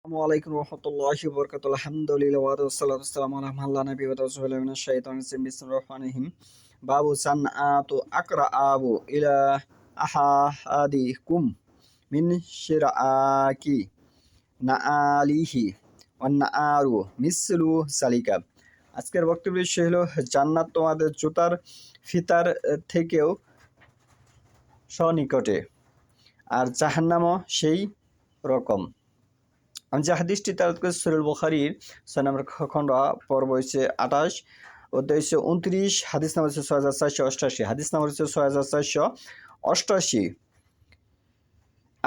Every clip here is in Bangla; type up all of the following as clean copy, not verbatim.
Assalamualaikum warahmatullahi wabarakatuh. Alhamdulillah wa wassalatu wassalamu ala man la nabiyya ba'dahu. A'udzu minash shaitonir rajim. Bismillahirrahmanirrahim. Babu san'atu aqra'abu ila ahadikum min shira'aki na'alihi wan na'aru mislu সালিকা। আজকের বক্তব্যের বিষয় হলো জান্নাত তোমাদের জুতার ফিতার থেকেও সনিকটে আর জাহান্নামও সেই রকম। আমি যে হাদিসটি তেলাওয়াত করেছি সূরা বুখারীর ৬ নম্বর খণ্ড পর্ব হচ্ছে ২৮ অধ্যায় হচ্ছে ২৯ হাদিস নাম্বার হচ্ছে ৬৪৮৮ হাদিস নাম্বার হচ্ছে ৬৪৮৮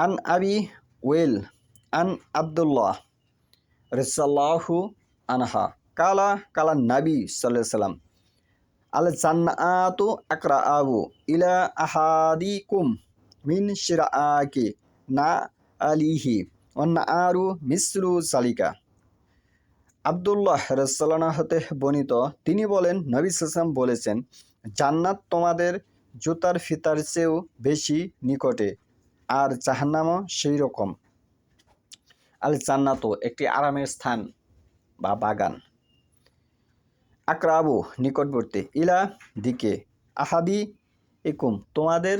আন আবি ওয়েল আন আব্দুল্লাহ রাদিয়াল্লাহু আনহা কালা কালা নবী সাল্লাল্লাহু আলাইহি সাল্লাম আল জান্নাতু আকরাআবু ইলা আহাদিকুম মিন শিরাআকি না আলিহি আরু মিসলু সালিকা। আব্দুল্লাহ রাদিয়াল্লাহু হতে বর্ণিত, তিনি বলেন, নবী সাল্লাল্লাহু আলাইহি বলেছেন, জান্নাত তোমাদের জুতার ফিতার চেয়েও বেশি নিকটে আর জাহান্নামও সেই রকম। আল জান্নাতু একটি আরামের স্থান বা বাগান, আকরাবু নিকটবর্তী, ইলা দিকে, আহাদি ইকুম তোমাদের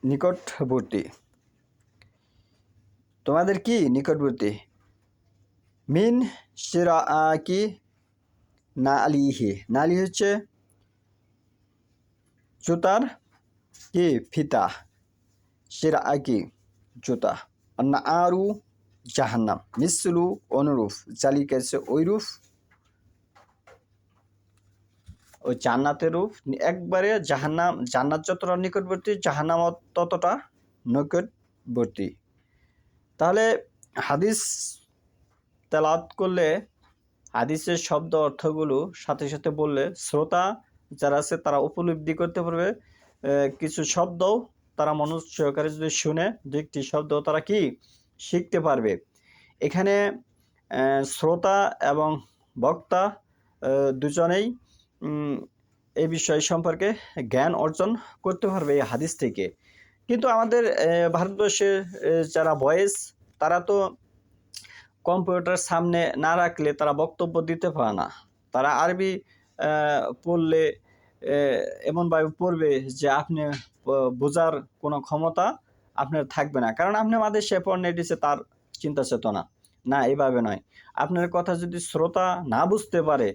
নিকটবর্তী, তোমাদের কি নিকটবর্তী, মিন শিরাআকি নালিহি, নালি হচ্ছে জুতার কি ফিতা, শিরাআকি জুতা, আরু জাহান্নাম, মিসলু অনুরূপ, জালিকা ওইরূপ, ওই জান্নাতের রূপ, একবারে জাহান্নাম, জান্নাত যতটা নিকটবর্তী জাহান্নাম ততটা নিকটবর্তী। তাহলে হাদিস তেলাওয়াত করলে হাদিসের শব্দ অর্থগুলো সাথে সাথে বললে শ্রোতা যারা আছে তারা উপলব্ধি করতে পারবে। কিছু শব্দও তারা মনোযোগ সহকারে যদি শুনে দু একটি শব্দ তারা কি শিখতে পারবে। এখানে শ্রোতা এবং বক্তা দুজনেই এই বিষয় সম্পর্কে জ্ঞান অর্জন করতে পারবে এই হাদিস থেকে। কিন্তু আমাদের ভারতবর্ষের যারা বয়েজ তারা তো কম্পিউটার সামনে না রাখলে তারা বক্তব্য দিতে পারে না। তারা আরবি পড়লে এমনভাবে পড়বে যে আপনি বোঝার কোনো ক্ষমতা আপনার থাকবে না, কারণ আপনি মাদেশে পড়নে দিচ্ছে তার চিন্তা চেতনা না, এভাবে নয়। আপনার কথা যদি শ্রোতা না বুঝতে পারে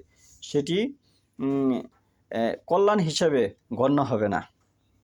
সেটি কল্যাণ হিসেবে গণ্য হবে না।